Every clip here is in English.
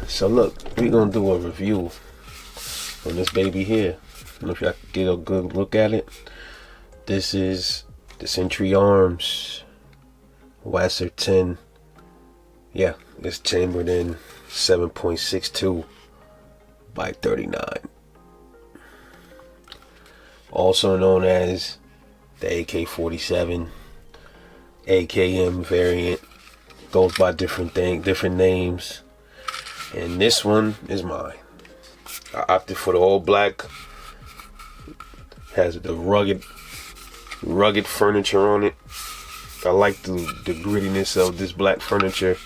So look, we're gonna do a review on this baby here. I don't know if y'all can get a good look at it. This is the Century Arms Wasr 10. Yeah, it's chambered in 7.62 by 39. Also known as the AK-47, AKM variant. Goes by different names. And this one is mine. I opted for the all black. Has the rugged furniture on it. I like the grittiness of this black furniture.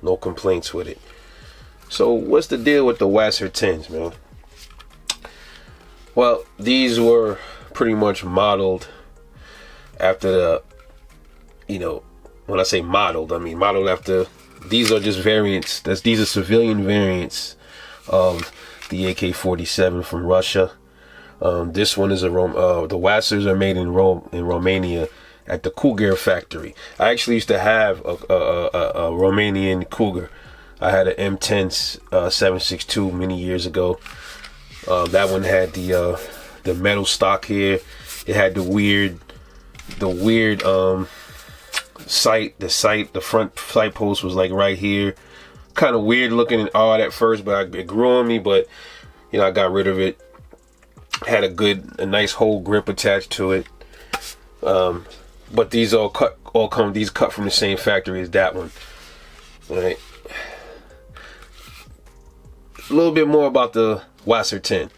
No complaints with it. So what's the deal with the Wasr 10s, man? Well, these were pretty much modeled after the, when I say modeled, I mean modeled after, these are just variants. These are civilian variants of the AK-47 from Russia. This one is the Wasrs are made in Romania at the Cougar factory. I actually used to have a Romanian Cougar. I had an M10 7.62 many years ago. That one had the metal stock here. It had the weird sight. The front sight post was like right here. Kind of weird looking and odd at first, but it grew on me. But I got rid of it. Had a nice whole grip attached to it. But these cut from the same factory as that one. All right. A little bit more about the Wasr 10.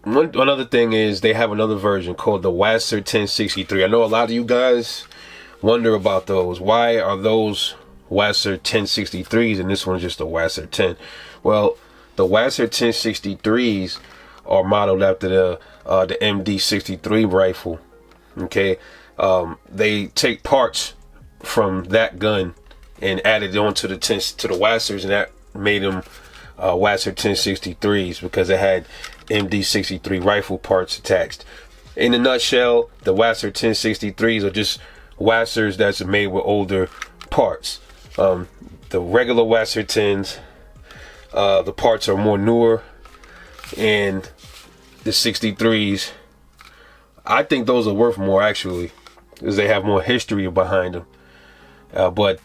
One other thing is they have another version called the Wasr 1063. I know a lot of you guys wonder about those. Why are those Wasr 1063s and this one's just a Wasr 10? Well, the Wasr 1063s are modeled after the MD63 rifle. Okay, they take parts from that gun and added on to the Wasrs, and that made them Wasr 1063s because it had MD63 rifle parts attached. In a nutshell, the Wasr 1063s are just Wasrs that's made with older parts. The regular Wasr 10s, the parts are more newer, and the 63s, I think those are worth more actually, because they have more history behind them. But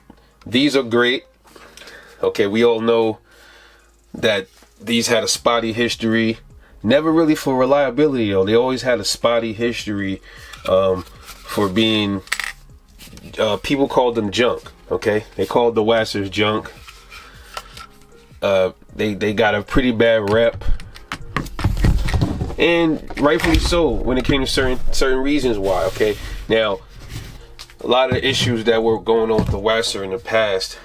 these are great. Okay, we all know that these had a spotty history. Never really for reliability though. They always had a spotty history for being, people called them junk. Okay, they called the Wasrs junk. They got a pretty bad rep, and rightfully so when it came to certain reasons why. Okay, now a lot of the issues that were going on with the Wasr in the past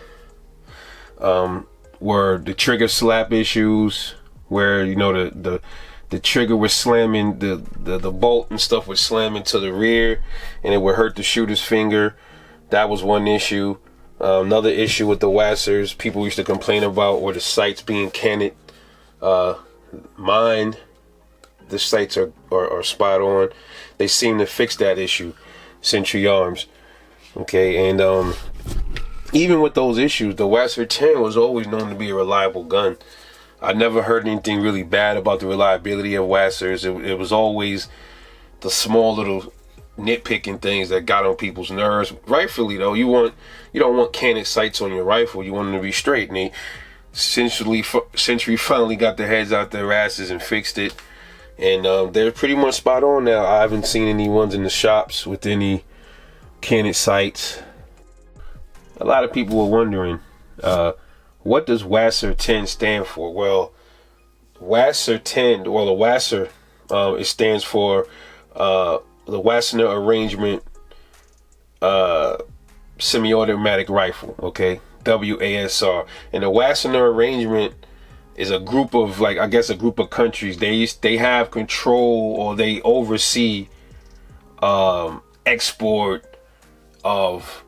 were the trigger slap issues, where the trigger was slamming, the bolt and stuff was slamming to the rear, and it would hurt the shooter's finger. That was one issue. Another issue with the Wasrs people used to complain about were the sights being canted. Mine, the sights are spot on. They seem to fix that issue, Century Arms. Okay, and even with those issues, the Wasr 10 was always known to be a reliable gun. I never heard anything really bad about the reliability of Wasrs. It was always the small little nitpicking things that got on people's nerves. Rightfully though, you don't want canted sights on your rifle. You want them to be straight. And Century finally got their heads out their asses and fixed it, and they're pretty much spot on now. I haven't seen any ones in the shops with any canted sights. A lot of people were wondering, what does Wasr 10 stand for? Well, Wasr 10, well, the Wasr, it stands for the Wasner Arrangement Semi-Automatic Rifle, okay? WASR. And the Wasner Arrangement is a group of, a group of countries. They have control, or they oversee export of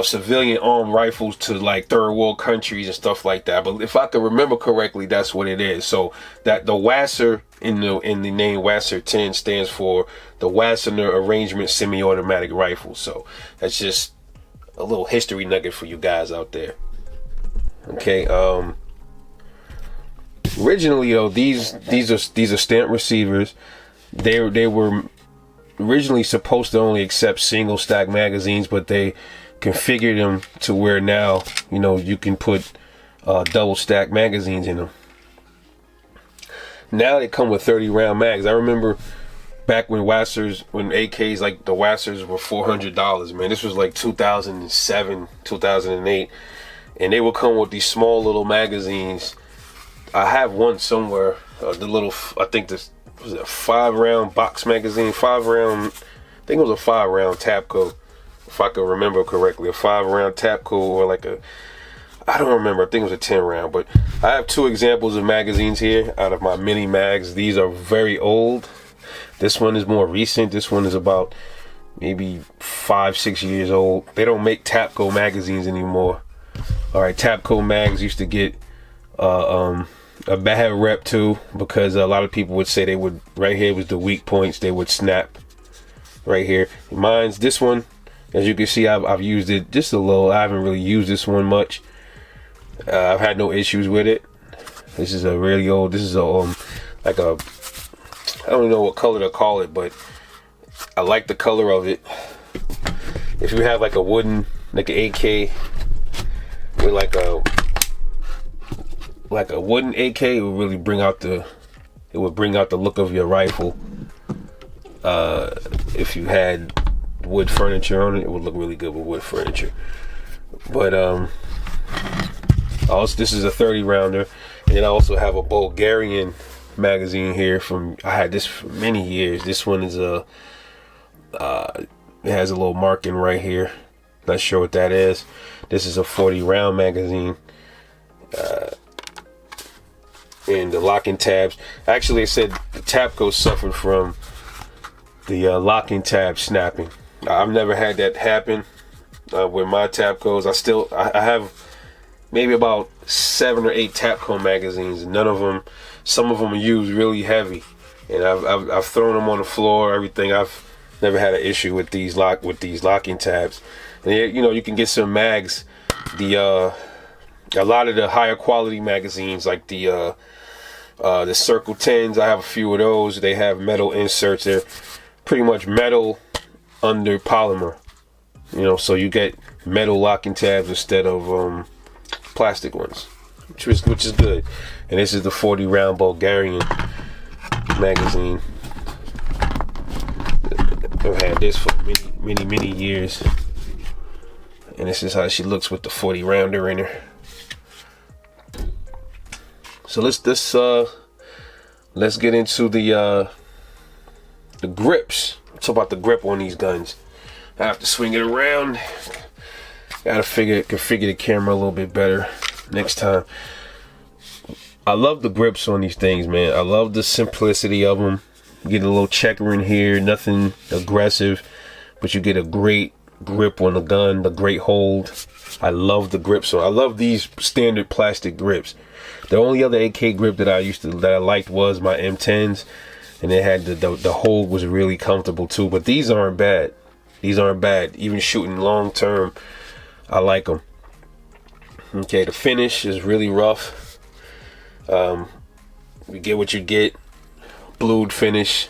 civilian armed rifles to third world countries and stuff like that. But if I can remember correctly, that's what it is. So that the Wasr in the name Wasr 10 stands for the Wasner Arrangement Semi-Automatic Rifle. So that's just a little history nugget for you guys out there. Okay. Originally though, these are stamp receivers. They were originally supposed to only accept single stack magazines, but they configured them to where now, you know, you can put double stack magazines in them. Now they come with 30 round mags. I remember back when AKs like the Wasrs were $400, man. This was like 2007, 2008, and they would come with these small little magazines. I have one somewhere. The little, I think this was a 5-round box magazine. 5-round. I think it was a 5-round Tapco, if I could remember correctly. A 5-round Tapco, or like a, I don't remember. I think it was a 10-round. But I have 2 examples of magazines here out of my mini mags. These are very old. This one is more recent. This one is about maybe 5-6 years old. They don't make Tapco magazines anymore. All right, Tapco mags used to get a bad rep too, because a lot of people would say they would, right here was the weak points, they would snap right here. Mine's this one, as you can see, I've used it just a little. I haven't really used this one much. I've had no issues with it. This is a really old, this is a like a, I don't know what color to call it, but I like the color of it. If you have like a wooden, like an AK with like a wooden AK, it would really bring out the look of your rifle. If you had wood furniture on it, it would look really good with wood furniture. But also, this is a 30 rounder, and then I also have a Bulgarian magazine here from, I had this for many years. This one is a it has a little marking right here, not sure what that is. This is a 40 round magazine, and the locking tabs, actually it said the Tapco suffered from the locking tab snapping. I've never had that happen with my Tapcos. I have maybe about 7 or 8 Tapco magazines, and none of them, some of them are used really heavy, and I've thrown them on the floor, everything. I've never had an issue with these locking tabs. And you know, you can get some mags, a lot of the higher quality magazines, like the Circle 10s, I have a few of those. They have metal inserts. They're pretty much metal under polymer, you know, so you get metal locking tabs instead of plastic ones, which is good. And this is the 40 round Bulgarian magazine. I've had this for many years, and this is how she looks with the 40 rounder in her. So let's get into the grips. Let's talk about the grip on these guns. I have to swing it around. Gotta configure the camera a little bit better next time. I love the grips on these things, man. I love the simplicity of them. You get a little checker in here, nothing aggressive, but you get a great grip on the gun, the great hold. I love the grips. So I love these standard plastic grips. The only other AK grip that I liked was my M10s, and it had the hold was really comfortable too. But these aren't bad. These aren't bad. Even shooting long term, I like them. Okay, the finish is really rough. You get what you get. Blued finish.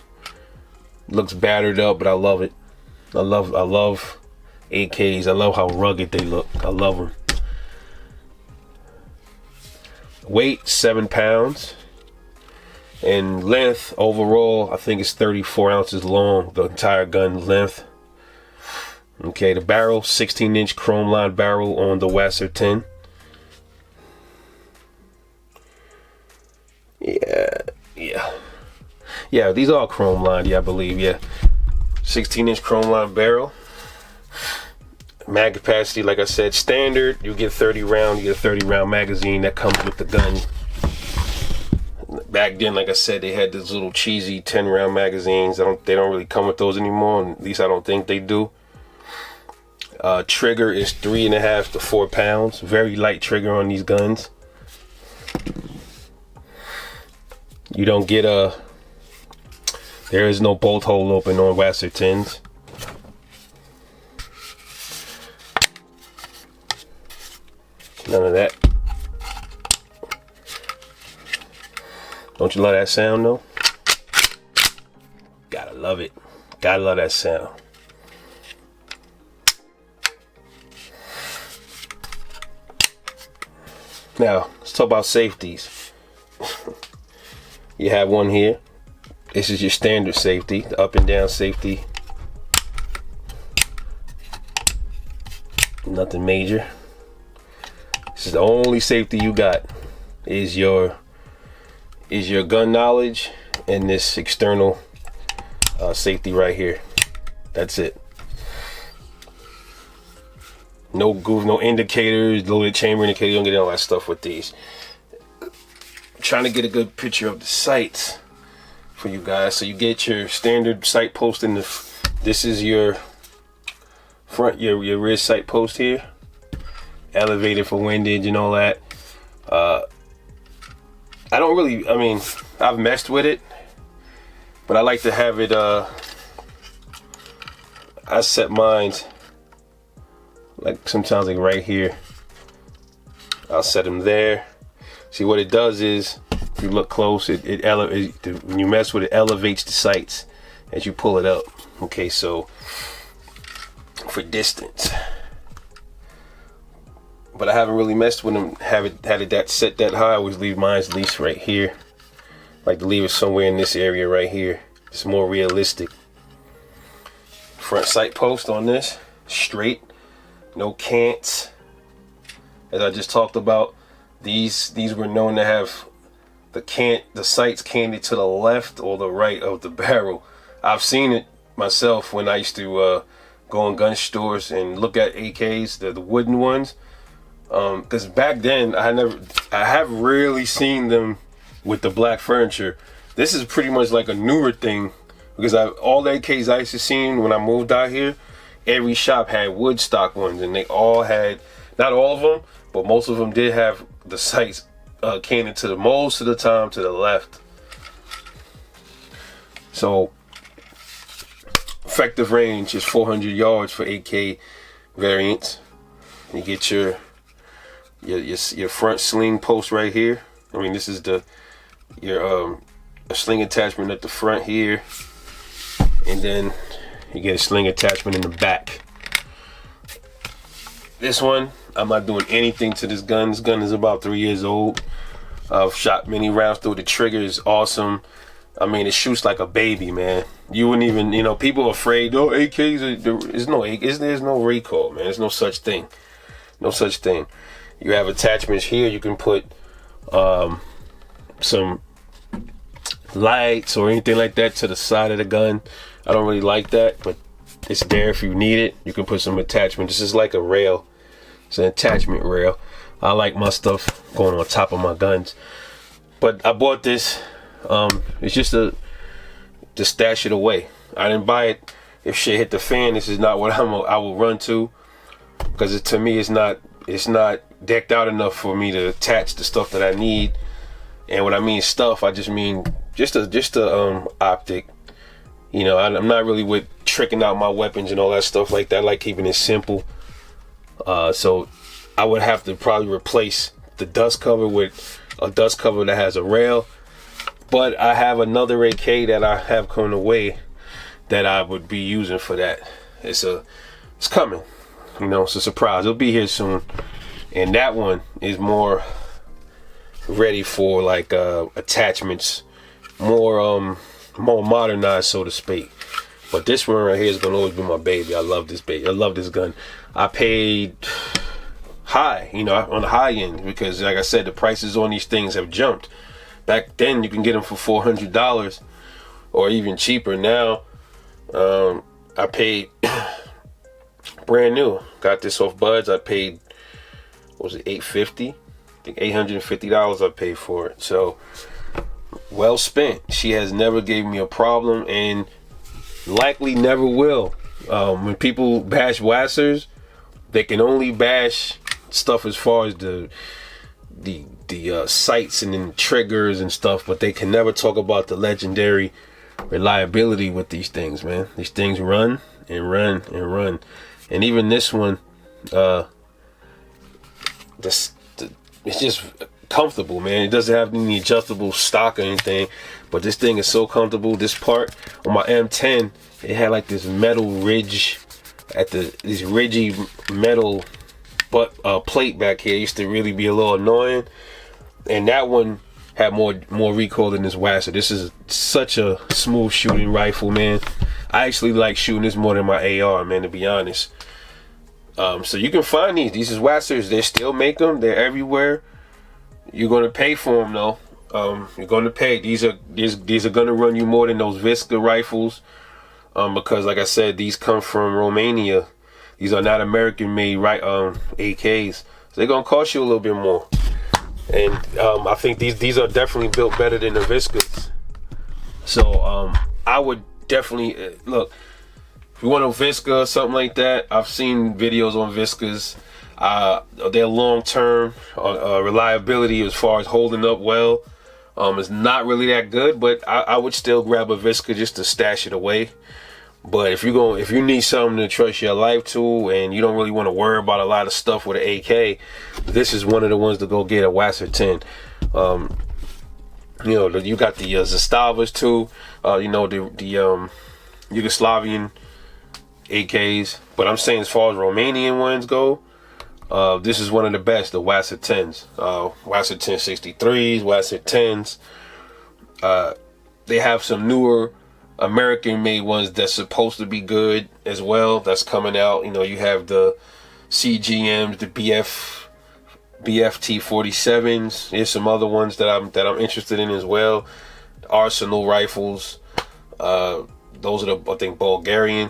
Looks battered up, but I love it. I love AKs. I love how rugged they look. I love them. Weight 7 pounds, and length overall I think it's 34 ounces long, the entire gun length. Okay, the barrel, 16-inch chrome lined barrel on the Wasr 10. Yeah, these are chrome lined, I believe. 16-inch chrome lined barrel. Mag capacity, like I said, standard. You get 30 round. You get a 30 round magazine that comes with the gun. Back then, like I said, they had these little cheesy 10 round magazines. They don't really come with those anymore. At least I don't think they do. Trigger is 3.5 to 4 pounds. Very light trigger on these guns. You don't get there is no bolt hole open on Wasr 10s. None of that. Don't you love that sound though? Gotta love it. Gotta love that sound. Now, let's talk about safeties. You have one here. This is your standard safety, the up and down safety. Nothing major. This is the only safety you got is your gun knowledge and this external safety right here. That's it. No goof, no indicators, loaded chamber indicator. You don't get all that stuff with these. I'm trying to get a good picture of the sights for you guys. So you get your standard sight post in the. This is your front, your rear sight post here. Elevated for windage and all that. I don't really. I mean, I've messed with it, but I like to have it. I set mine like sometimes like right here. I'll set them there. See what it does is, if you look close, it elevates. When you mess with it, elevates the sights as you pull it up. Okay, so for distance. But I haven't really messed with them. Had it that set that high. I always leave mine at least right here. Like to leave it somewhere in this area right here. It's more realistic. Front sight post on this, straight, no cants. As I just talked about, these were known to have the sights canted to the left or the right of the barrel. I've seen it myself when I used to go in gun stores and look at AKs, the wooden ones. Because back then I have rarely seen them with the black furniture. This is pretty much like a newer thing, because all the AKs I used to see when I moved out here, every shop had wood stock ones, and they all had, not all of them, but most of them did have the sights canted to the most of the time to the left. So effective range is 400 yards for AK variants. You get your front sling post right here. I mean, this is your a sling attachment at the front here, and then you get a sling attachment in the back. This one, I'm not doing anything to this gun. This gun is about 3 years old. I've shot many rounds through. The trigger is awesome. I mean, it shoots like a baby, man. You wouldn't even, people are afraid. Oh, AKs, there's no recoil, man. There's no such thing. No such thing. You have attachments here. You can put some lights or anything like that to the side of the gun. I don't really like that, but it's there if you need it. You can put some attachment. This is like a rail. It's an attachment rail. I like my stuff going on top of my guns. But I bought this. It's just to stash it away. I didn't buy it if shit hit the fan. This is not what I will run to, because to me it's not decked out enough for me to attach the stuff that I need. And when I mean stuff, I just mean just a optic. I'm not really with tricking out my weapons and all that stuff like that. I like keeping it simple. So I would have to probably replace the dust cover with a dust cover that has a rail. But I have another AK that I have coming away that I would be using for that. It's coming. It's a surprise. It'll be here soon. And that one is more ready for like attachments, more modernized, so to speak. But this one right here is gonna always be my baby. I love this baby. I love this gun. I paid high, on the high end, because like I said, the prices on these things have jumped. Back then you can get them for $400 or even cheaper. Now I paid brand new. Got this off Buds. I paid, what was it, $850? I think $850 I paid for it. So well spent. She has never gave me a problem, and likely never will. When people bash Wasrs, they can only bash stuff as far as the sights and then triggers and stuff, but they can never talk about the legendary reliability with these things, man. These things run and run and run. And even this one, it's just comfortable, man. It doesn't have any adjustable stock or anything, but this thing is so comfortable. This part on my M10, it had like this metal ridge at this ridgy metal plate back here. It used to really be a little annoying, and that one had more recoil than this Wasr. This is such a smooth shooting rifle, man. I actually like shooting this more than my AR, man, to be honest. So you can find these. These is Wasrs. They still make them. They're everywhere. You're gonna pay for them though. You're gonna pay. These are gonna run you more than those Visca rifles, because like I said, these come from Romania. These are not American-made AKs. So they're gonna cost you a little bit more. And I think these are definitely built better than the Viscas. So I would definitely look. If you want a Visca or something like that, I've seen videos on Viscas. Their long-term reliability as far as holding up well is not really that good, but I would still grab a Visca just to stash it away. But if you need something to trust your life to, and you don't really want to worry about a lot of stuff with an AK, this is one of the ones to go get, a Wasr 10. You know, you got the Zastavas too. You know, the Yugoslavian AKs. But I'm saying as far as Romanian ones go, this is one of the best, the Wasr 10s. Wasr 1063s, Wasr 10s. They have some newer American-made ones that's supposed to be good as well. That's coming out. You know, you have the CGMs, the BFT 47s. There's some other ones that I'm interested in as well. Arsenal rifles. Those are the, I think, Bulgarian.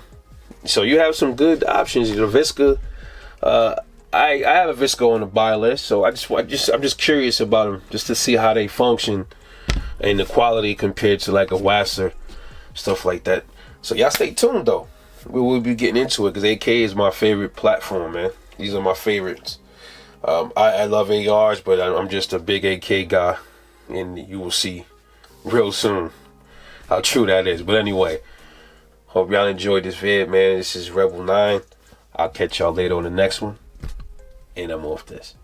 So you have some good options. The Visca. I have a Visca on the buy list, so I'm just curious about them, just to see how they function and the quality compared to like a Wasr, stuff like that. So y'all stay tuned though. We will be getting into it because AK is my favorite platform, man. These are my favorites. I love ARs, but I'm just a big AK guy, and you will see real soon how true that is. But anyway, hope y'all enjoyed this vid, man. This is Rebel 9. I'll catch y'all later on the next one, and I'm off this.